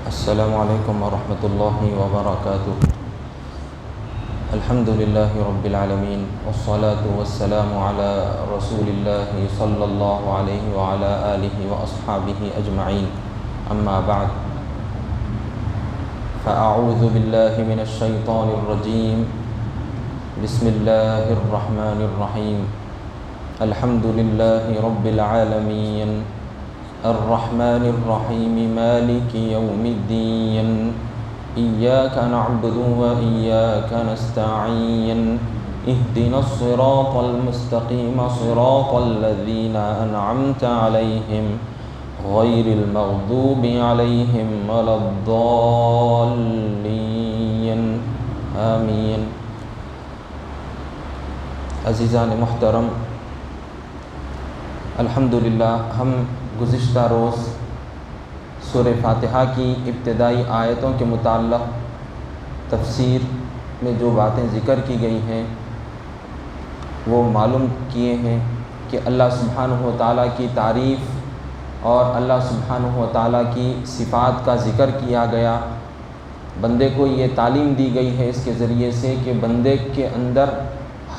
السلام علیکم ورحمۃ اللہ وبرکاتہ۔ الحمد للہ رب العالمین والصلاة والسلام علی رسول اللہ صلی اللہ علیہ وعلی آلہ واصحابہ اجمعین، اما بعد فاعوذ باللہ من الشیطان الرجیم، بسم اللہ الرحمن الرحیم۔ الحمد للہ رب العالمین الرحمن الرحیم مالک یوم الدین، ایاک نعبد وإیاک نستعین، اہدنا الصراط المستقیم صراط الذین انعمت علیہم غیر المغضوب علیہم ولا الضالین، آمین۔ عزیزان محترم، الحمدللہ ہم گزشتہ روز سورہ فاتحہ کی ابتدائی آیتوں کے متعلق تفسیر میں جو باتیں ذکر کی گئی ہیں وہ معلوم کیے ہیں کہ اللہ سبحانہ و تعالیٰ کی تعریف اور اللہ سبحانہ و تعالیٰ کی صفات کا ذکر کیا گیا۔ بندے کو یہ تعلیم دی گئی ہے اس کے ذریعے سے کہ بندے کے اندر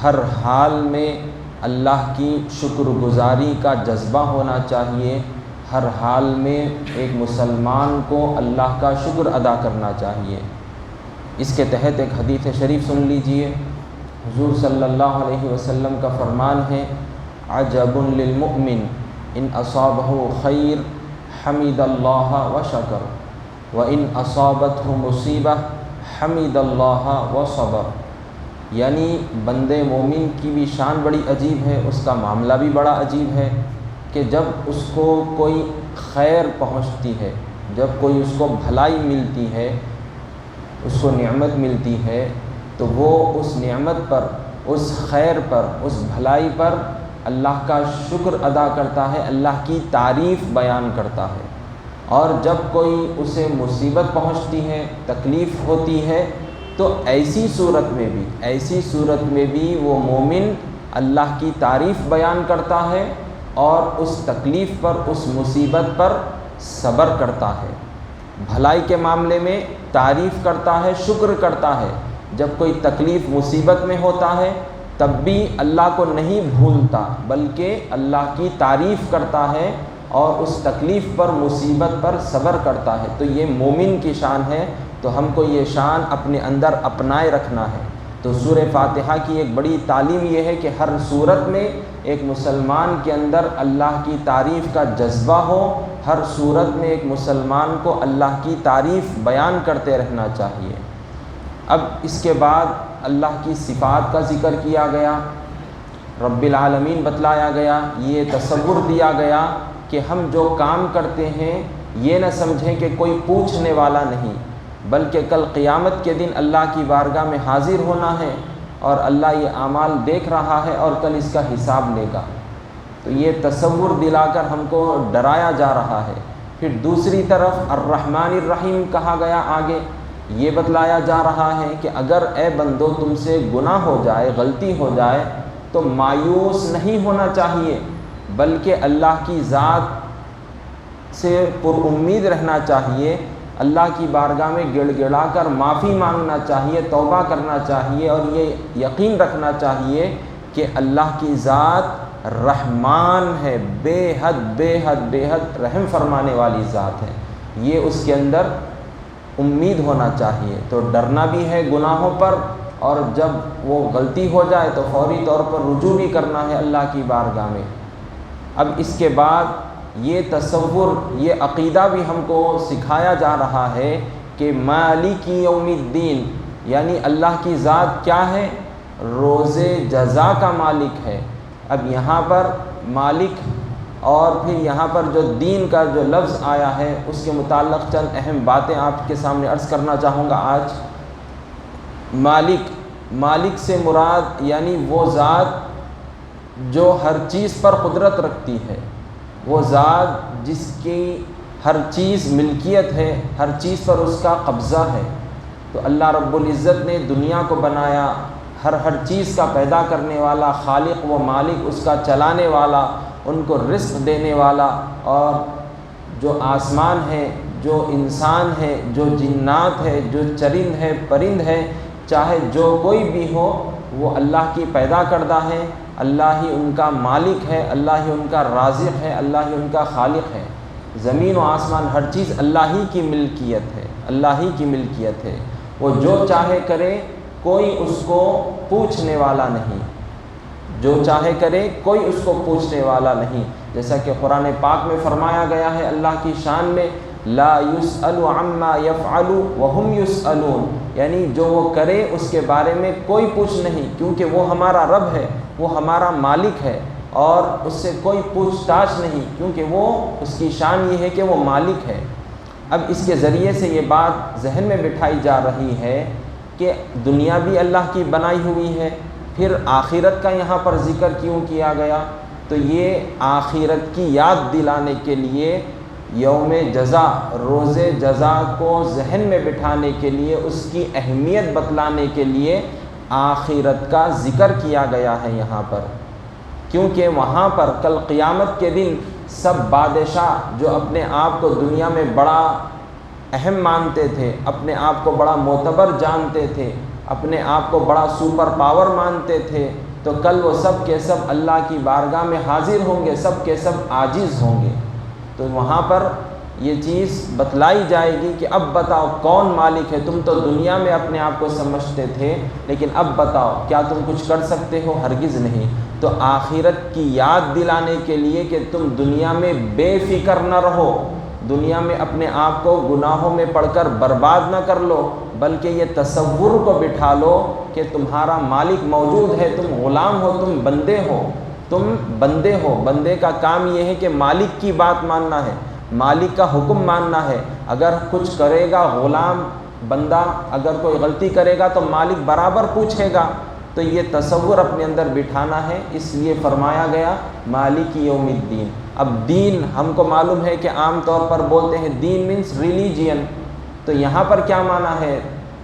ہر حال میں اللہ کی شکر گزاری کا جذبہ ہونا چاہیے، ہر حال میں ایک مسلمان کو اللہ کا شکر ادا کرنا چاہیے۔ اس کے تحت ایک حدیث شریف سن لیجئے۔ حضور صلی اللہ علیہ وسلم کا فرمان ہے، عجب للمؤمن ان اصابہ خیر حمد اللہ وشکر وان اصابتہ مصیبہ حمد اللہ وصبر۔ یعنی بندے مومن کی بھی شان بڑی عجیب ہے، اس کا معاملہ بھی بڑا عجیب ہے کہ جب اس کو کوئی خیر پہنچتی ہے، جب کوئی اس کو بھلائی ملتی ہے، اس کو نعمت ملتی ہے، تو وہ اس نعمت پر، اس خیر پر، اس بھلائی پر اللہ کا شکر ادا کرتا ہے، اللہ کی تعریف بیان کرتا ہے۔ اور جب کوئی اسے مصیبت پہنچتی ہے، تکلیف ہوتی ہے، تو ایسی صورت میں بھی وہ مومن اللہ کی تعریف بیان کرتا ہے اور اس تکلیف پر، اس مصیبت پر صبر کرتا ہے، بھلائی کے معاملے میں تعریف کرتا ہے، شکر کرتا ہے۔ جب کوئی تکلیف مصیبت میں ہوتا ہے تب بھی اللہ کو نہیں بھولتا بلکہ اللہ کی تعریف کرتا ہے اور اس تکلیف پر، مصیبت پر صبر کرتا ہے۔ تو یہ مومن کی شان ہے، تو ہم کو یہ شان اپنے اندر اپنائے رکھنا ہے۔ تو سورہ فاتحہ کی ایک بڑی تعلیم یہ ہے کہ ہر صورت میں ایک مسلمان کے اندر اللہ کی تعریف کا جذبہ ہو، ہر صورت میں ایک مسلمان کو اللہ کی تعریف بیان کرتے رہنا چاہیے۔ اب اس کے بعد اللہ کی صفات کا ذکر کیا گیا، رب العالمین بتلایا گیا، یہ تصور دیا گیا کہ ہم جو کام کرتے ہیں یہ نہ سمجھیں کہ کوئی پوچھنے والا نہیں، بلکہ کل قیامت کے دن اللہ کی بارگاہ میں حاضر ہونا ہے اور اللہ یہ اعمال دیکھ رہا ہے اور کل اس کا حساب لے گا۔ تو یہ تصور دلا کر ہم کو ڈرایا جا رہا ہے۔ پھر دوسری طرف الرحمن الرحیم کہا گیا، آگے یہ بتلایا جا رہا ہے کہ اگر اے بندو تم سے گناہ ہو جائے، غلطی ہو جائے تو مایوس نہیں ہونا چاہیے، بلکہ اللہ کی ذات سے پر امید رہنا چاہیے، اللہ کی بارگاہ میں گڑ گڑا کر معافی مانگنا چاہیے، توبہ کرنا چاہیے اور یہ یقین رکھنا چاہیے کہ اللہ کی ذات رحمان ہے، بے حد بے حد بے حد رحم فرمانے والی ذات ہے۔ یہ اس کے اندر امید ہونا چاہیے۔ تو ڈرنا بھی ہے گناہوں پر، اور جب وہ غلطی ہو جائے تو فوری طور پر رجوع بھی کرنا ہے اللہ کی بارگاہ میں۔ اب اس کے بعد یہ تصور، یہ عقیدہ بھی ہم کو سکھایا جا رہا ہے کہ مالک یوم الدین، یعنی اللہ کی ذات کیا ہے؟ روز جزا کا مالک ہے۔ اب یہاں پر مالک اور پھر یہاں پر جو دین کا جو لفظ آیا ہے اس کے متعلق چند اہم باتیں آپ کے سامنے عرض کرنا چاہوں گا آج۔ مالک سے مراد یعنی وہ ذات جو ہر چیز پر قدرت رکھتی ہے، وہ ذات جس کی ہر چیز ملکیت ہے، ہر چیز پر اس کا قبضہ ہے۔ تو اللہ رب العزت نے دنیا کو بنایا، ہر چیز کا پیدا کرنے والا، خالق و مالک، اس کا چلانے والا، ان کو رزق دینے والا، اور جو آسمان ہے جو انسان ہے، جو جنات ہے، جو چرند ہے، پرند ہے، چاہے جو کوئی بھی ہو، وہ اللہ کی پیدا کردہ ہے، اللہ ہی ان کا مالک ہے، اللہ ہی ان کا رازق ہے، اللہ ہی ان کا خالق ہے۔ زمین و آسمان ہر چیز اللہ ہی کی ملکیت ہے، اللہ ہی کی ملکیت ہے۔ وہ جو چاہے کرے، کوئی اس کو پوچھنے والا نہیں، جو چاہے کرے کوئی اس کو پوچھنے والا نہیں۔ جیسا کہ قرآن پاک میں فرمایا گیا ہے اللہ کی شان میں، لا يسأل عما يفعل وهم يسألون، یعنی جو وہ کرے اس کے بارے میں کوئی پوچھ نہیں، کیونکہ وہ ہمارا رب ہے، وہ ہمارا مالک ہے، اور اس سے کوئی پوچھ تاچھ نہیں، کیونکہ وہ اس کی شان یہ ہے کہ وہ مالک ہے۔ اب اس کے ذریعے سے یہ بات ذہن میں بٹھائی جا رہی ہے کہ دنیا بھی اللہ کی بنائی ہوئی ہے، پھر آخرت کا یہاں پر ذکر کیوں کیا گیا؟ تو یہ آخرت کی یاد دلانے کے لیے، یوم جزا، روز جزا کو ذہن میں بٹھانے کے لیے، اس کی اہمیت بتلانے کے لیے آخرت کا ذکر کیا گیا ہے یہاں پر، کیونکہ وہاں پر کل قیامت کے دن سب بادشاہ جو اپنے آپ کو دنیا میں بڑا اہم مانتے تھے، اپنے آپ کو بڑا معتبر جانتے تھے، اپنے آپ کو بڑا سپر پاور مانتے تھے، تو کل وہ سب کے سب اللہ کی بارگاہ میں حاضر ہوں گے، سب کے سب عاجز ہوں گے۔ تو وہاں پر یہ چیز بتلائی جائے گی کہ اب بتاؤ کون مالک ہے؟ تم تو دنیا میں اپنے آپ کو سمجھتے تھے، لیکن اب بتاؤ کیا تم کچھ کر سکتے ہو؟ ہرگز نہیں۔ تو آخرت کی یاد دلانے کے لیے کہ تم دنیا میں بے فکر نہ رہو، دنیا میں اپنے آپ کو گناہوں میں پڑ کر برباد نہ کر لو، بلکہ یہ تصور کو بٹھا لو کہ تمہارا مالک موجود ہے، تم غلام ہو، تم بندے ہو، تم بندے ہو۔ بندے کا کام یہ ہے کہ مالک کی بات ماننا ہے، مالک کا حکم ماننا ہے۔ اگر کچھ کرے گا غلام بندہ، اگر کوئی غلطی کرے گا تو مالک برابر پوچھے گا۔ تو یہ تصور اپنے اندر بٹھانا ہے، اس لیے فرمایا گیا مالک یوم الدین۔ اب دین ہم کو معلوم ہے کہ عام طور پر بولتے ہیں دین مینس ریلیجین، تو یہاں پر کیا معنی ہے؟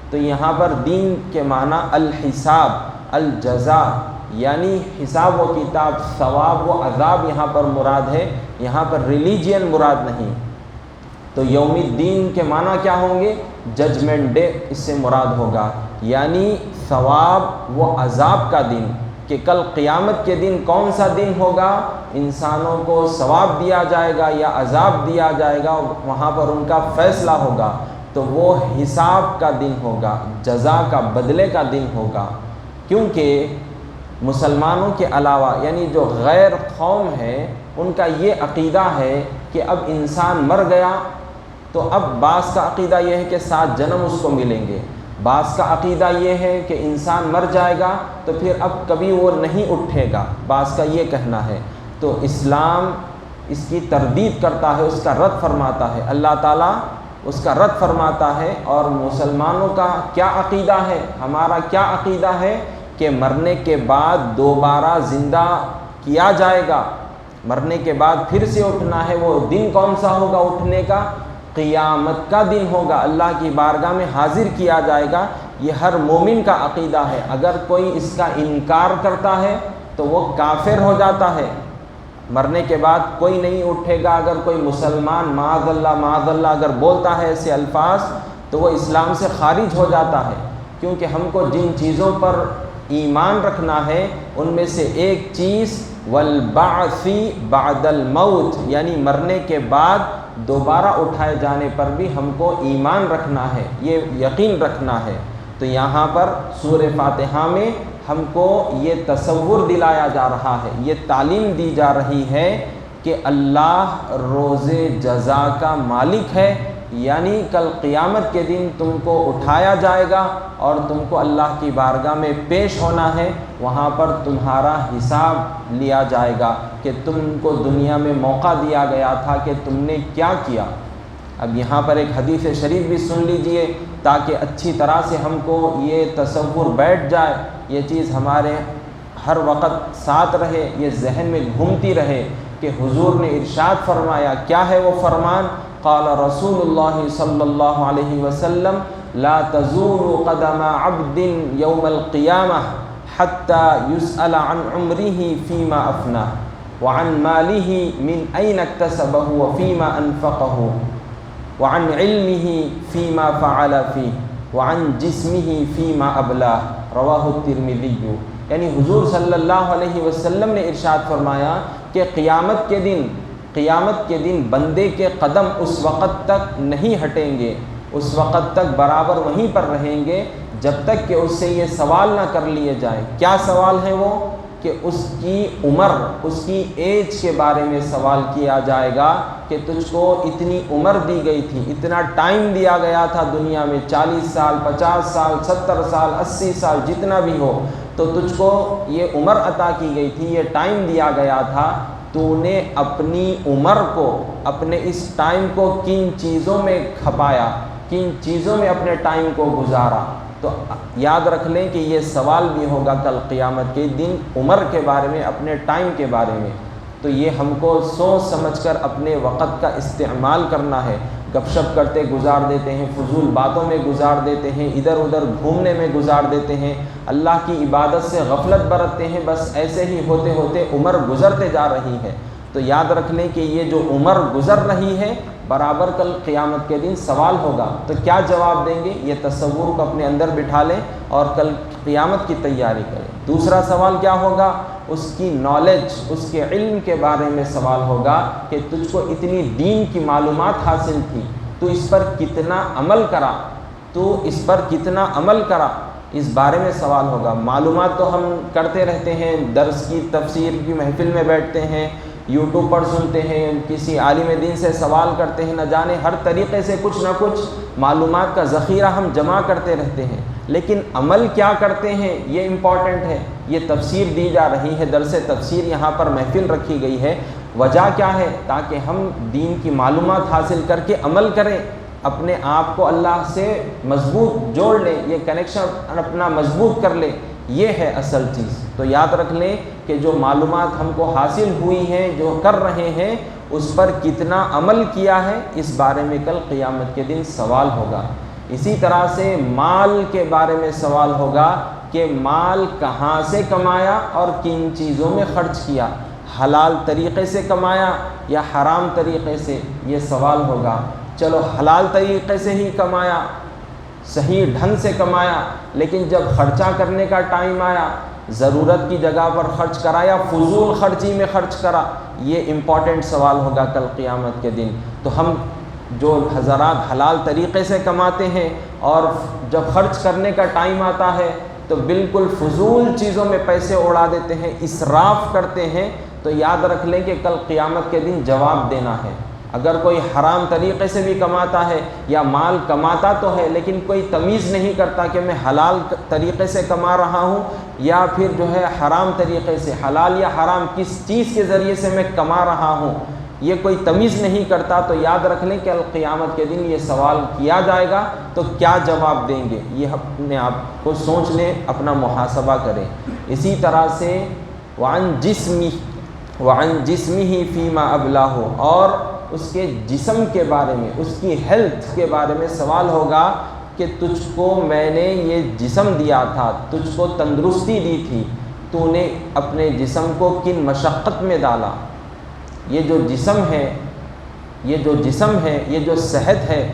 تو یہاں پر دین کے معنی الحساب، الجزاء، یعنی حساب و کتاب، ثواب و عذاب یہاں پر مراد ہے، یہاں پر ریلیجین مراد نہیں۔ تو یوم الدین کے معنی کیا ہوں گے؟ ججمنٹ ڈے اس سے مراد ہوگا، یعنی ثواب و عذاب کا دن، کہ کل قیامت کے دن کون سا دن ہوگا؟ انسانوں کو ثواب دیا جائے گا یا عذاب دیا جائے گا، وہاں پر ان کا فیصلہ ہوگا۔ تو وہ حساب کا دن ہوگا، جزا کا، بدلے کا دن ہوگا، کیونکہ مسلمانوں کے علاوہ یعنی جو غیر قوم ہے ان کا یہ عقیدہ ہے کہ اب انسان مر گیا تو اب بعض کا عقیدہ یہ ہے کہ 7 جنم اس کو ملیں گے، بعض کا عقیدہ یہ ہے کہ انسان مر جائے گا تو پھر اب کبھی وہ نہیں اٹھے گا، بعض کا یہ کہنا ہے۔ تو اسلام اس کی تردید کرتا ہے، اس کا رد فرماتا ہے، اللہ تعالیٰ اس کا رد فرماتا ہے۔ اور مسلمانوں کا کیا عقیدہ ہے؟ ہمارا کیا عقیدہ ہے؟ کہ مرنے کے بعد دوبارہ زندہ کیا جائے گا، مرنے کے بعد پھر سے اٹھنا ہے۔ وہ دن کون سا ہوگا اٹھنے کا؟ قیامت کا دن ہوگا، اللہ کی بارگاہ میں حاضر کیا جائے گا۔ یہ ہر مومن کا عقیدہ ہے، اگر کوئی اس کا انکار کرتا ہے تو وہ کافر ہو جاتا ہے۔ مرنے کے بعد کوئی نہیں اٹھے گا، اگر کوئی مسلمان معاذ اللہ اگر بولتا ہے ایسے الفاظ تو وہ اسلام سے خارج ہو جاتا ہے، کیونکہ ہم کو جن چیزوں پر ایمان رکھنا ہے ان میں سے ایک چیز والبعث بعد الموت، یعنی مرنے کے بعد دوبارہ اٹھائے جانے پر بھی ہم کو ایمان رکھنا ہے، یہ یقین رکھنا ہے۔ تو یہاں پر سورہ فاتحہ میں ہم کو یہ تصور دلایا جا رہا ہے، یہ تعلیم دی جا رہی ہے کہ اللہ روز جزا کا مالک ہے، یعنی کل قیامت کے دن تم کو اٹھایا جائے گا اور تم کو اللہ کی بارگاہ میں پیش ہونا ہے، وہاں پر تمہارا حساب لیا جائے گا کہ تم کو دنیا میں موقع دیا گیا تھا کہ تم نے کیا کیا۔ اب یہاں پر ایک حدیث شریف بھی سن لیجئے تاکہ اچھی طرح سے ہم کو یہ تصور بیٹھ جائے، یہ چیز ہمارے ہر وقت ساتھ رہے، یہ ذہن میں گھومتی رہے کہ حضور نے ارشاد فرمایا۔ کیا ہے وہ فرمان؟ قال رسول اللہ صلی اللہ علیہ وسلم لا تزول قدم عبد یوم القیامہ حتی یسأل عن عمره فیما افناه وعن ماله من این اکتسبه وفیما انفقه۔ وعن علمہ فیما فعل فیہ وعن جسمہ فیما ابلاہ رواہ الترمذی۔ یعنی حضور صلی اللہ علیہ وسلم نے ارشاد فرمایا کہ قیامت کے دن بندے کے قدم اس وقت تک نہیں ہٹیں گے، اس وقت تک برابر وہیں پر رہیں گے جب تک کہ اس سے یہ سوال نہ کر لیے جائیں۔ کیا سوال ہے وہ؟ کہ اس کی عمر، اس کی ایج کے بارے میں سوال کیا جائے گا کہ تجھ کو اتنی عمر دی گئی تھی، اتنا ٹائم دیا گیا تھا دنیا میں، 40 سال، 50 سال، 70 سال، 80 سال، جتنا بھی ہو، تو تجھ کو یہ عمر عطا کی گئی تھی، یہ ٹائم دیا گیا تھا، تو نے اپنی عمر کو، اپنے اس ٹائم کو کن چیزوں میں کھپایا، کن چیزوں میں اپنے ٹائم کو گزارا۔ تو یاد رکھ لیں کہ یہ سوال بھی ہوگا کل قیامت کے دن عمر کے بارے میں، اپنے ٹائم کے بارے میں۔ تو یہ ہم کو سوچ سمجھ کر اپنے وقت کا استعمال کرنا ہے۔ گپ شپ کرتے گزار دیتے ہیں، فضول باتوں میں گزار دیتے ہیں، ادھر ادھر گھومنے میں گزار دیتے ہیں، اللہ کی عبادت سے غفلت برتتے ہیں، بس ایسے ہی ہوتے ہوتے عمر گزرتے جا رہی ہے۔ تو یاد رکھ لیں کہ یہ جو عمر گزر رہی ہے برابر کل قیامت کے دن سوال ہوگا۔ تو کیا جواب دیں گے؟ یہ تصور کو اپنے اندر بٹھا لیں اور کل قیامت کی تیاری کریں۔ دوسرا سوال کیا ہوگا؟ اس کی نالج، اس کے علم کے بارے میں سوال ہوگا کہ تجھ کو اتنی دین کی معلومات حاصل تھی، تو اس پر کتنا عمل کرا، تو اس پر کتنا عمل کرا، اس بارے میں سوال ہوگا۔ معلومات تو ہم کرتے رہتے ہیں، درس کی تفسیر کی محفل میں بیٹھتے ہیں، یوٹیوب پر سنتے ہیں، کسی عالم دین سے سوال کرتے ہیں، نہ جانے ہر طریقے سے کچھ نہ کچھ معلومات کا ذخیرہ ہم جمع کرتے رہتے ہیں، لیکن عمل کیا کرتے ہیں یہ امپورٹنٹ ہے۔ یہ تفسیر دی جا رہی ہے، درس تفسیر یہاں پر محفل رکھی گئی ہے، وجہ کیا ہے؟ تاکہ ہم دین کی معلومات حاصل کر کے عمل کریں، اپنے آپ کو اللہ سے مضبوط جوڑ لیں، یہ کنیکشن اپنا مضبوط کر لیں، یہ ہے اصل چیز۔ تو یاد رکھ لیں کہ جو معلومات ہم کو حاصل ہوئی ہیں، جو کر رہے ہیں، اس پر کتنا عمل کیا ہے، اس بارے میں کل قیامت کے دن سوال ہوگا۔ اسی طرح سے مال کے بارے میں سوال ہوگا کہ مال کہاں سے کمایا اور کن چیزوں میں خرچ کیا، حلال طریقے سے کمایا یا حرام طریقے سے، یہ سوال ہوگا۔ چلو حلال طریقے سے ہی کمایا، صحیح ڈھنگ سے کمایا، لیکن جب خرچہ کرنے کا ٹائم آیا، ضرورت کی جگہ پر خرچ کرا یا فضول خرچی میں خرچ کرا، یہ امپورٹنٹ سوال ہوگا کل قیامت کے دن۔ تو ہم جو حضرات حلال طریقے سے کماتے ہیں اور جب خرچ کرنے کا ٹائم آتا ہے تو بالکل فضول چیزوں میں پیسے اڑا دیتے ہیں، اسراف کرتے ہیں، تو یاد رکھ لیں کہ کل قیامت کے دن جواب دینا ہے۔ اگر کوئی حرام طریقے سے بھی کماتا ہے یا مال کماتا تو ہے لیکن کوئی تمیز نہیں کرتا کہ میں حلال طریقے سے کما رہا ہوں یا پھر جو ہے حرام طریقے سے، حلال یا حرام کس چیز کے ذریعے سے میں کما رہا ہوں، یہ کوئی تمیز نہیں کرتا، تو یاد رکھ لیں کہ قیامت کے دن یہ سوال کیا جائے گا، تو کیا جواب دیں گے، یہ اپنے آپ کو سوچ لیں، اپنا محاسبہ کریں۔ اسی طرح سے وعن جسمہ فیما ابلاہ، اور اس کے جسم کے بارے میں، اس کی ہیلتھ کے بارے میں سوال ہوگا کہ تجھ کو میں نے یہ جسم دیا تھا، تجھ کو تندرستی دی تھی، تو نے اپنے جسم کو کن مشقت میں ڈالا۔ یہ جو جسم ہے، یہ جو صحت ہے،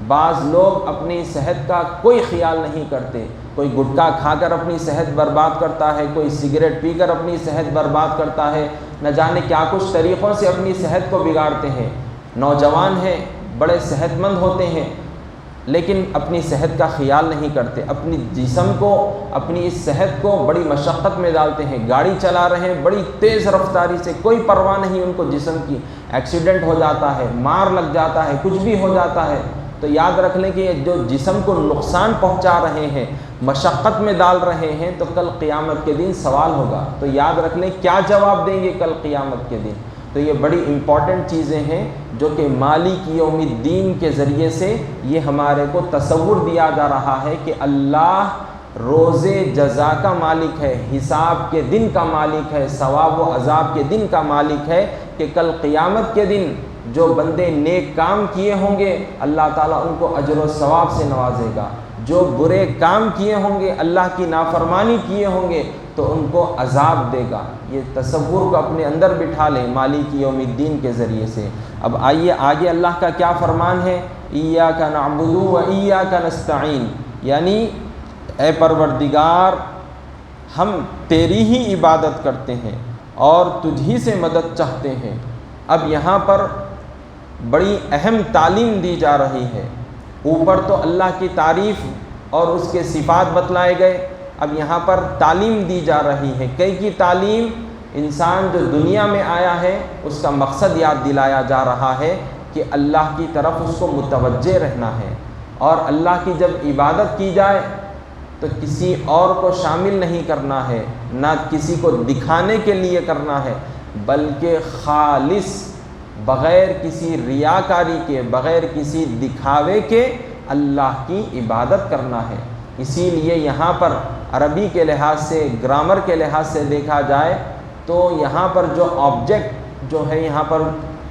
بعض لوگ اپنی صحت کا کوئی خیال نہیں کرتے، کوئی گٹکا کھا کر اپنی صحت برباد کرتا ہے، کوئی سگریٹ پی کر اپنی صحت برباد کرتا ہے، نہ جانے کیا کچھ طریقوں سے اپنی صحت کو بگاڑتے ہیں۔ نوجوان ہیں، بڑے صحت مند ہوتے ہیں، لیکن اپنی صحت کا خیال نہیں کرتے، اپنی جسم کو، اپنی اس صحت کو بڑی مشقت میں ڈالتے ہیں، گاڑی چلا رہے ہیں بڑی تیز رفتاری سے، کوئی پرواہ نہیں ان کو جسم کی، ایکسیڈنٹ ہو جاتا ہے، مار لگ جاتا ہے، کچھ بھی ہو جاتا ہے۔ تو یاد رکھ لیں کہ یہ جو جسم کو نقصان پہنچا رہے ہیں، مشقت میں ڈال رہے ہیں، تو کل قیامت کے دن سوال ہوگا۔ تو یاد رکھ لیں کیا جواب دیں گے کل قیامت کے دن۔ تو یہ بڑی امپورٹنٹ چیزیں ہیں جو کہ مالک یوم الدین کے ذریعے سے یہ ہمارے کو تصور دیا جا رہا ہے کہ اللہ روز جزا کا مالک ہے، حساب کے دن کا مالک ہے، ثواب و عذاب کے دن کا مالک ہے، کہ کل قیامت کے دن جو بندے نیک کام کیے ہوں گے اللہ تعالیٰ ان کو اجر و ثواب سے نوازے گا، جو برے کام کیے ہوں گے، اللہ کی نافرمانی کیے ہوں گے تو ان کو عذاب دے گا۔ یہ تصور کو اپنے اندر بٹھا لیں مالک یوم الدین کے ذریعے سے۔ اب آئیے آگے اللہ کا کیا فرمان ہے، ایاک نعبد و ایاک نستعین، یعنی اے پروردگار ہم تیری ہی عبادت کرتے ہیں اور تجھ ہی سے مدد چاہتے ہیں۔ اب یہاں پر بڑی اہم تعلیم دی جا رہی ہے۔ اوپر تو اللہ کی تعریف اور اس کے صفات بتلائے گئے، اب یہاں پر تعلیم دی جا رہی ہے۔ کی تعلیم انسان جو دنیا میں آیا ہے اس کا مقصد یاد دلایا جا رہا ہے کہ اللہ کی طرف اس کو متوجہ رہنا ہے، اور اللہ کی جب عبادت کی جائے تو کسی اور کو شامل نہیں کرنا ہے، نہ کسی کو دکھانے کے لیے کرنا ہے، بلکہ خالص بغیر کسی ریاکاری کے، بغیر کسی دکھاوے کے اللہ کی عبادت کرنا ہے۔ اسی لیے یہاں پر عربی کے لحاظ سے، گرامر کے لحاظ سے دیکھا جائے تو یہاں پر جو آبجیکٹ جو ہے یہاں پر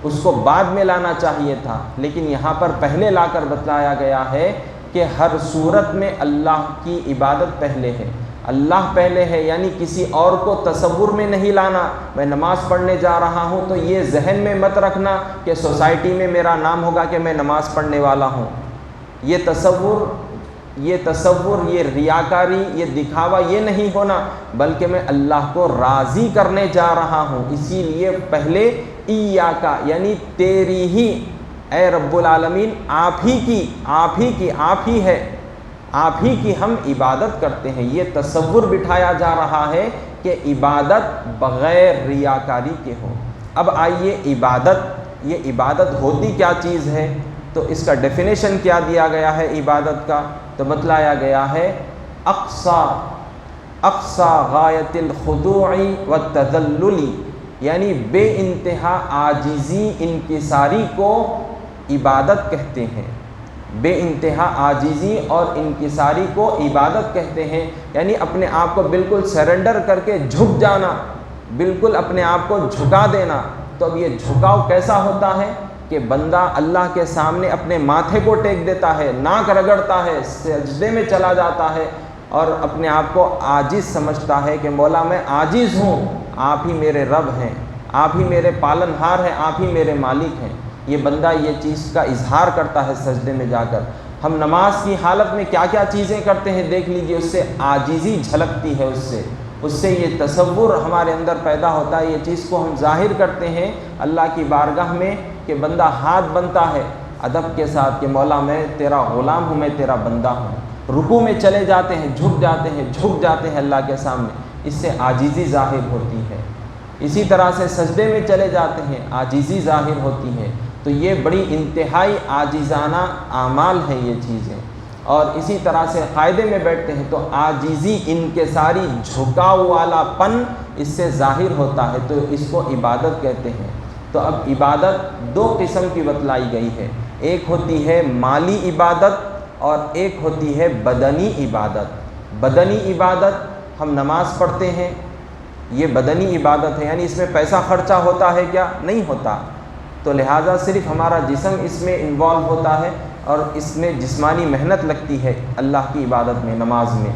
اس کو بعد میں لانا چاہیے تھا، لیکن یہاں پر پہلے لا کر بتلایا گیا ہے کہ ہر صورت میں اللہ کی عبادت پہلے ہے، اللہ پہلے ہے، یعنی کسی اور کو تصور میں نہیں لانا۔ میں نماز پڑھنے جا رہا ہوں تو یہ ذہن میں مت رکھنا کہ سوسائٹی میں میرا نام ہوگا کہ میں نماز پڑھنے والا ہوں۔ یہ تصور، یہ ریاکاری، یہ دکھاوا یہ نہیں ہونا، بلکہ میں اللہ کو راضی کرنے جا رہا ہوں۔ اسی لیے پہلے ایاکا یعنی تیری ہی، اے رب العالمین آپ ہی کی ہم عبادت کرتے ہیں۔ یہ تصور بٹھایا جا رہا ہے کہ عبادت بغیر ریاکاری کے ہو۔ اب آئیے یہ عبادت ہوتی کیا چیز ہے، تو اس کا ڈیفینیشن کیا دیا گیا ہے عبادت کا، تو بتلایا گیا ہے اقصا غایت الخضوع والتذلل، یعنی بے انتہا عاجزی انکساری کو عبادت کہتے ہیں۔ بے انتہا عاجزی اور انکساری کو عبادت کہتے ہیں، یعنی اپنے آپ کو بالکل سرنڈر کر کے جھک جانا، بالکل اپنے آپ کو جھکا دینا۔ تو اب یہ جھکاؤ کیسا ہوتا ہے کہ بندہ اللہ کے سامنے اپنے ماتھے کو ٹیک دیتا ہے، ناک رگڑتا ہے، سجدے میں چلا جاتا ہے اور اپنے آپ کو عاجز سمجھتا ہے کہ مولا میں عاجز ہوں، آپ ہی میرے رب ہیں، آپ ہی میرے پالنہار ہیں، آپ ہی میرے مالک ہیں۔ یہ بندہ یہ چیز کا اظہار کرتا ہے سجدے میں جا کر۔ ہم نماز کی حالت میں کیا کیا چیزیں کرتے ہیں دیکھ لیجئے، اس سے عاجزی جھلکتی ہے، اس سے یہ تصور ہمارے اندر پیدا ہوتا ہے، یہ چیز کو ہم ظاہر کرتے ہیں اللہ کی بارگاہ میں کہ بندہ ہاتھ بنتا ہے ادب کے ساتھ کہ مولا میں تیرا غلام ہوں، میں تیرا بندہ ہوں۔ رکوع میں چلے جاتے ہیں، جھک جاتے ہیں اللہ کے سامنے، اس سے عاجزی ظاہر ہوتی ہے۔ اسی طرح سے سجدے میں چلے جاتے ہیں، عاجزی ظاہر ہوتی ہے۔ تو یہ بڑی انتہائی عاجزانہ اعمال ہیں یہ چیزیں۔ اور اسی طرح سے قاعدے میں بیٹھتے ہیں تو عاجزی، انکساری، جھکاؤ والا پن اس سے ظاہر ہوتا ہے، تو اس کو عبادت کہتے ہیں۔ تو اب عبادت دو قسم کی بتلائی گئی ہے، ایک ہوتی ہے مالی عبادت اور ایک ہوتی ہے بدنی عبادت۔ بدنی عبادت ہم نماز پڑھتے ہیں، یہ بدنی عبادت ہے، یعنی اس میں پیسہ خرچہ ہوتا ہے کیا؟ نہیں ہوتا، تو لہٰذا صرف ہمارا جسم اس میں انوالو ہوتا ہے اور اس میں جسمانی محنت لگتی ہے اللہ کی عبادت میں، نماز میں۔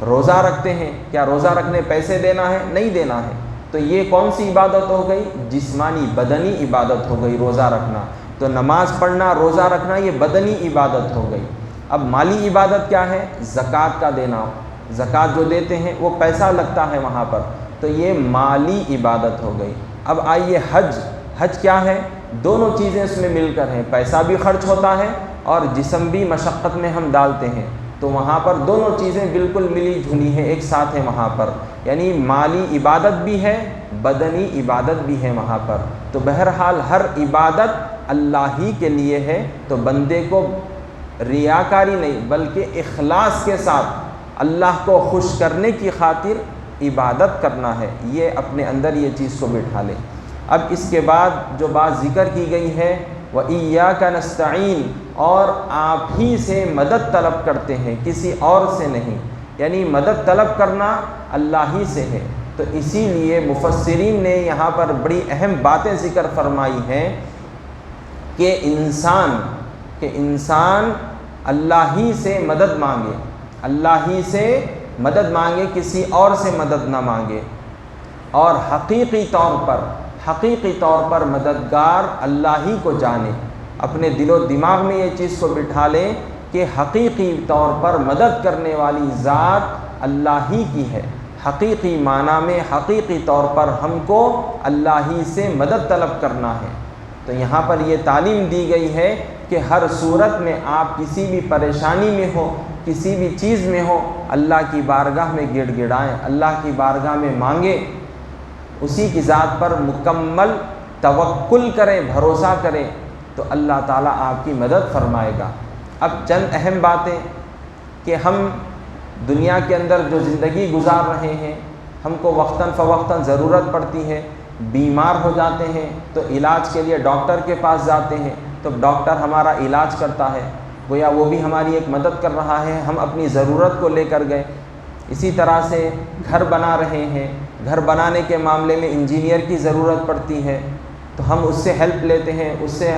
روزہ رکھتے ہیں، کیا روزہ رکھنے پیسے دینا ہے؟ نہیں دینا ہے، تو یہ کون سی عبادت ہو گئی؟ جسمانی بدنی عبادت ہو گئی روزہ رکھنا۔ تو نماز پڑھنا، روزہ رکھنا یہ بدنی عبادت ہو گئی۔ اب مالی عبادت کیا ہے؟ زکوٰۃ کا دینا، زکوٰۃ جو دیتے ہیں وہ پیسہ لگتا ہے وہاں پر، تو یہ مالی عبادت ہو گئی۔ اب آئیے حج کیا ہے؟ دونوں چیزیں اس میں مل کر ہیں، پیسہ بھی خرچ ہوتا ہے اور جسم بھی مشقت میں ہم ڈالتے ہیں، تو وہاں پر دونوں چیزیں بالکل ملی جھلی ہیں، ایک ساتھ ہیں وہاں پر، یعنی مالی عبادت بھی ہے، بدنی عبادت بھی ہے وہاں پر۔ تو بہرحال ہر عبادت اللہ ہی کے لیے ہے، تو بندے کو ریاکاری نہیں بلکہ اخلاص کے ساتھ اللہ کو خوش کرنے کی خاطر عبادت کرنا ہے، یہ اپنے اندر یہ چیز کو بٹھا لے۔ اب اس کے بعد جو بات ذکر کی گئی ہے وَإِيَّاكَ نَسْتَعِينُ، اور آپ ہی سے مدد طلب کرتے ہیں، کسی اور سے نہیں، یعنی مدد طلب کرنا اللہ ہی سے ہے۔ تو اسی لیے مفسرین نے یہاں پر بڑی اہم باتیں ذکر فرمائی ہیں کہ انسان اللہ ہی سے مدد مانگے، اللہ ہی سے مدد مانگے، کسی اور سے مدد نہ مانگے، اور حقیقی طور پر مددگار اللہ ہی کو جانے۔ اپنے دل و دماغ میں یہ چیز کو بٹھا لیں کہ حقیقی طور پر مدد کرنے والی ذات اللہ ہی کی ہے۔ حقیقی معنی میں حقیقی طور پر ہم کو اللہ ہی سے مدد طلب کرنا ہے۔ تو یہاں پر یہ تعلیم دی گئی ہے کہ ہر صورت میں آپ کسی بھی پریشانی میں ہو، کسی بھی چیز میں ہو، اللہ کی بارگاہ میں گڑ گڑائیں، اللہ کی بارگاہ میں مانگیں، اسی کی ذات پر مکمل توکل کریں، بھروسہ کریں، تو اللہ تعالیٰ آپ کی مدد فرمائے گا۔ اب چند اہم باتیں کہ ہم دنیا کے اندر جو زندگی گزار رہے ہیں، ہم کو وقتاً فوقتاً ضرورت پڑتی ہے، بیمار ہو جاتے ہیں تو علاج کے لیے ڈاکٹر کے پاس جاتے ہیں، تو ڈاکٹر ہمارا علاج کرتا ہے، گویا وہ بھی ہماری ایک مدد کر رہا ہے، ہم اپنی ضرورت کو لے کر گئے۔ اسی طرح سے گھر بنا رہے ہیں، گھر بنانے کے معاملے میں انجینئر کی ضرورت پڑتی ہے، تو ہم اس سے ہیلپ لیتے ہیں، اس سے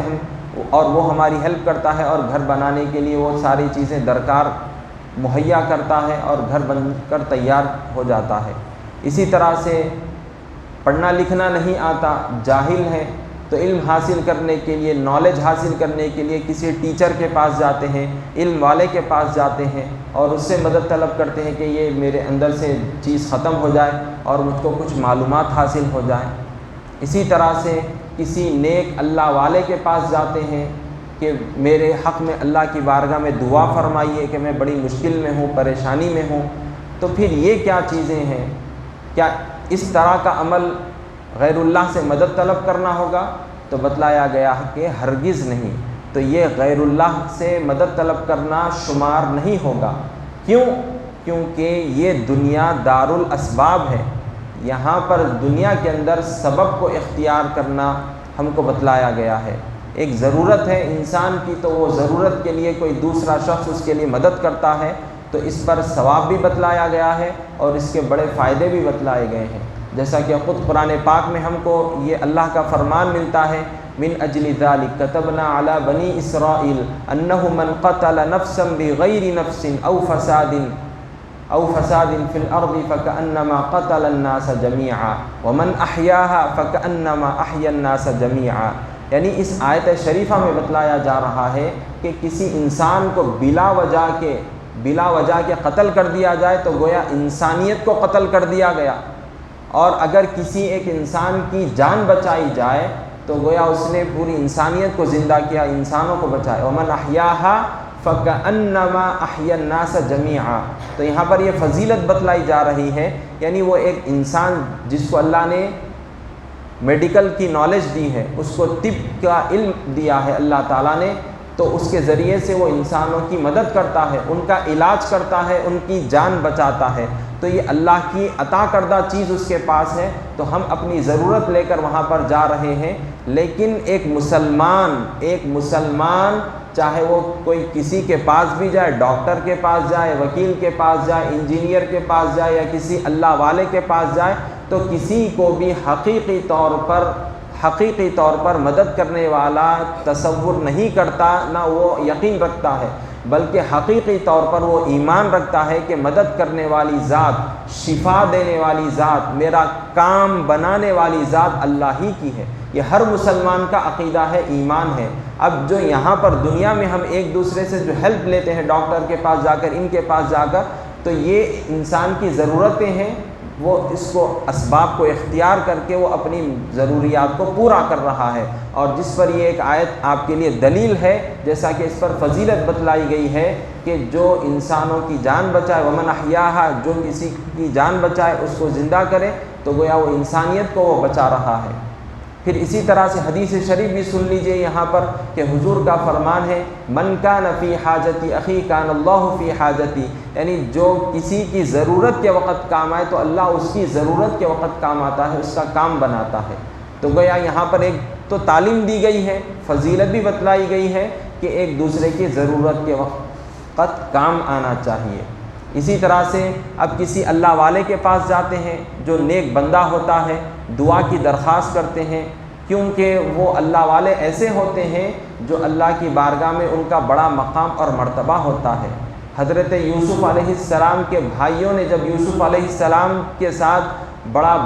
اور وہ ہماری ہیلپ کرتا ہے، اور گھر بنانے کے لیے وہ ساری چیزیں درکار مہیا کرتا ہے اور گھر بن کر تیار ہو جاتا ہے۔ اسی طرح سے پڑھنا لکھنا نہیں آتا، جاہل ہے، تو علم حاصل کرنے کے لیے، نالج حاصل کرنے کے لیے کسی ٹیچر کے پاس جاتے ہیں، علم والے کے پاس جاتے ہیں، اور اس سے مدد طلب کرتے ہیں کہ یہ میرے اندر سے چیز ختم ہو جائے اور مجھ کو کچھ معلومات حاصل ہو جائیں۔ اسی طرح سے کسی نیک اللہ والے کے پاس جاتے ہیں کہ میرے حق میں اللہ کی بارگاہ میں دعا فرمائیے کہ میں بڑی مشکل میں ہوں، پریشانی میں ہوں۔ تو پھر یہ کیا چیزیں ہیں؟ کیا اس طرح کا عمل غیر اللہ سے مدد طلب کرنا ہوگا؟ تو بتلایا گیا ہے کہ ہرگز نہیں، تو یہ غیر اللہ سے مدد طلب کرنا شمار نہیں ہوگا۔ کیوں؟ کیونکہ یہ دنیا دار الاسباب ہے، یہاں پر دنیا کے اندر سبب کو اختیار کرنا ہم کو بتلایا گیا ہے۔ ایک ضرورت ہے انسان کی، تو وہ ضرورت کے لیے کوئی دوسرا شخص اس کے لیے مدد کرتا ہے، تو اس پر ثواب بھی بتلایا گیا ہے اور اس کے بڑے فائدے بھی بتلائے گئے ہیں۔ جیسا کہ خود قرآن پاک میں ہم کو یہ اللہ کا فرمان ملتا ہے، من اجل ذلک کتبنا علی بنی اسرائیل انہ من قتل نفسا بغیر نفس او فساد فی الارض فکأنما قتل الناس جمیعا ومن احیاها فکأنما احیا الناس جمیعا۔ یعنی اس آیت شریفہ میں بتلایا جا رہا ہے کہ کسی انسان کو بلا وجہ کے قتل کر دیا جائے تو گویا انسانیت کو قتل کر دیا گیا، اور اگر کسی ایک انسان کی جان بچائی جائے تو گویا اس نے پوری انسانیت کو زندہ کیا، انسانوں کو بچایا۔ ومن احیاها فکأنما احیا الناس جمیعا۔ تو یہاں پر یہ فضیلت بتلائی جا رہی ہے، یعنی وہ ایک انسان جس کو اللہ نے میڈیکل کی نالج دی ہے، اس کو طب کا علم دیا ہے اللہ تعالیٰ نے، تو اس کے ذریعے سے وہ انسانوں کی مدد کرتا ہے، ان کا علاج کرتا ہے، ان کی جان بچاتا ہے۔ تو یہ اللہ کی عطا کردہ چیز اس کے پاس ہے، تو ہم اپنی ضرورت لے کر وہاں پر جا رہے ہیں۔ لیکن ایک مسلمان چاہے وہ کوئی کسی کے پاس بھی جائے، ڈاکٹر کے پاس جائے، وکیل کے پاس جائے، انجینئر کے پاس جائے، یا کسی اللہ والے کے پاس جائے، تو کسی کو بھی حقیقی طور پر مدد کرنے والا تصور نہیں کرتا، نہ وہ یقین رکھتا ہے، بلکہ حقیقی طور پر وہ ایمان رکھتا ہے کہ مدد کرنے والی ذات، شفا دینے والی ذات، میرا کام بنانے والی ذات اللہ ہی کی ہے۔ یہ ہر مسلمان کا عقیدہ ہے، ایمان ہے۔ اب جو یہاں پر دنیا میں ہم ایک دوسرے سے جو ہیلپ لیتے ہیں، ڈاکٹر کے پاس جا کر، ان کے پاس جا کر، تو یہ انسان کی ضرورتیں ہیں، وہ اس کو اسباب کو اختیار کر کے وہ اپنی ضروریات کو پورا کر رہا ہے، اور جس پر یہ ایک آیت آپ کے لیے دلیل ہے، جیسا کہ اس پر فضیلت بتلائی گئی ہے کہ جو انسانوں کی جان بچائے، ومن احیاہا، جو کسی کی جان بچائے، اس کو زندہ کرے، تو گویا وہ انسانیت کو وہ بچا رہا ہے۔ پھر اسی طرح سے حدیث شریف بھی سن لیجئے یہاں پر کہ حضور کا فرمان ہے، من کان فی حاجتی اخی کان اللہ فی حاجتی، یعنی جو کسی کی ضرورت کے وقت کام آئے تو اللہ اس کی ضرورت کے وقت کام آتا ہے، اس کا کام بناتا ہے۔ تو گویا یہاں پر ایک تو تعلیم دی گئی ہے، فضیلت بھی بتلائی گئی ہے کہ ایک دوسرے کی ضرورت کے وقت کام آنا چاہیے۔ اسی طرح سے اب کسی اللہ والے کے پاس جاتے ہیں جو نیک بندہ ہوتا ہے، دعا کی درخواست کرتے ہیں، کیونکہ وہ اللہ والے ایسے ہوتے ہیں جو اللہ کی بارگاہ میں ان کا بڑا مقام اور مرتبہ ہوتا ہے۔ حضرت یوسف علیہ السلام کے بھائیوں نے جب یوسف علیہ السلام کے ساتھ بڑا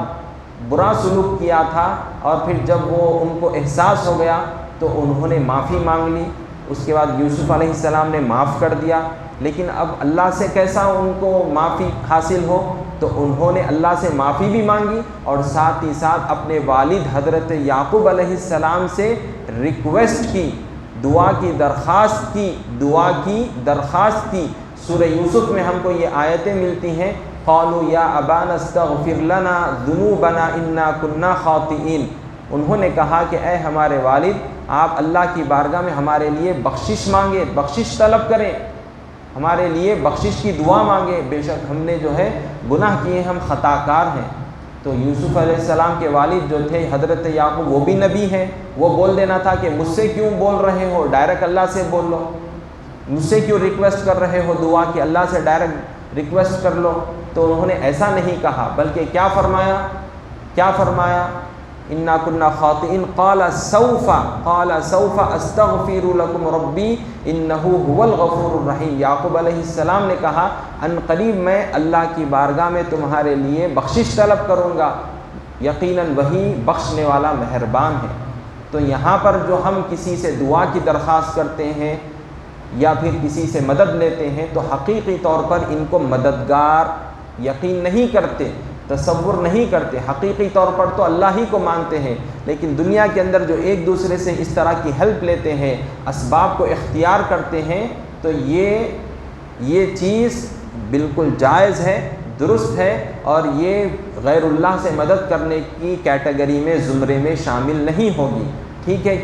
برا سلوک کیا تھا اور پھر جب وہ ان کو احساس ہو گیا تو انہوں نے معافی مانگ لی، اس کے بعد یوسف علیہ السلام نے معاف کر دیا۔ لیکن اب اللہ سے کیسا ان کو معافی حاصل ہو؟ تو انہوں نے اللہ سے معافی بھی مانگی اور ساتھ ہی ساتھ اپنے والد حضرت یعقوب علیہ السلام سے ریکویسٹ کی، دعا کی درخواست کی۔ سورہ یوسف میں ہم کو یہ آیتیں ملتی ہیں، قالوا یا ابانا استغفر لنا ذنوبنا انا کنا خاطئین۔ انہوں نے کہا کہ اے ہمارے والد، آپ اللہ کی بارگاہ میں ہمارے لیے بخشش مانگے، بخشش طلب کریں، ہمارے لیے بخشش کی دعا مانگے، بے شک ہم نے جو ہے گناہ کیے، ہم خطا کار ہیں۔ تو یوسف علیہ السلام کے والد جو تھے حضرت یعقوب، وہ بھی نبی ہیں، وہ بول دینا تھا کہ مجھ سے کیوں بول رہے ہو، ڈائریکٹ اللہ سے بول لو، مجھ سے کیوں ریکویسٹ کر رہے ہو دعا کہ اللہ سے ڈائریکٹ ریکویسٹ کر لو۔ تو انہوں نے ایسا نہیں کہا، بلکہ کیا فرمایا انا کنا خاطئین، قال سوف استغفر لکم ربی انہ هو الغفور الرحیم۔ یعقوب علیہ السلام نے کہا ان قریب میں اللہ کی بارگاہ میں تمہارے لیے بخشش طلب کروں گا، یقیناً وہی بخشنے والا مہربان ہے۔ تو یہاں پر جو ہم کسی سے دعا کی درخواست کرتے ہیں یا پھر کسی سے مدد لیتے ہیں تو حقیقی طور پر ان کو مددگار یقین نہیں کرتے، تصور نہیں کرتے، حقیقی طور پر تو اللہ ہی کو مانتے ہیں، لیکن دنیا کے اندر جو ایک دوسرے سے اس طرح کی ہیلپ لیتے ہیں، اسباب کو اختیار کرتے ہیں، تو یہ چیز بالکل جائز ہے، درست ہے، اور یہ غیر اللہ سے مدد کرنے کی کیٹیگری میں، زمرے میں شامل نہیں ہوگی۔ ٹھیک ہے،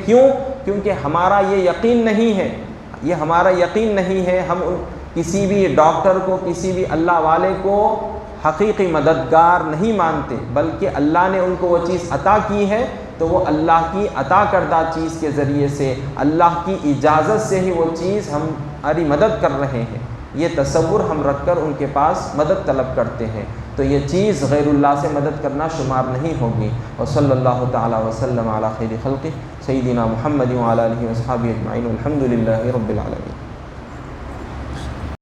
کیونکہ ہمارا یہ یقین نہیں ہے، ہم کسی بھی ڈاکٹر کو، کسی بھی اللہ والے کو حقیقی مددگار نہیں مانتے، بلکہ اللہ نے ان کو وہ چیز عطا کی ہے تو وہ اللہ کی عطا کردہ چیز کے ذریعے سے، اللہ کی اجازت سے ہی وہ چیز ہماری مدد کر رہے ہیں، یہ تصور ہم رکھ کر ان کے پاس مدد طلب کرتے ہیں، تو یہ چیز غیر اللہ سے مدد کرنا شمار نہیں ہوگی۔ وصلی اللہ تعالی وسلم علی خیر خلقہ سیدنا محمد وعلی آلہ وصحبہ اجمعین، والحمد للہ رب العالمین۔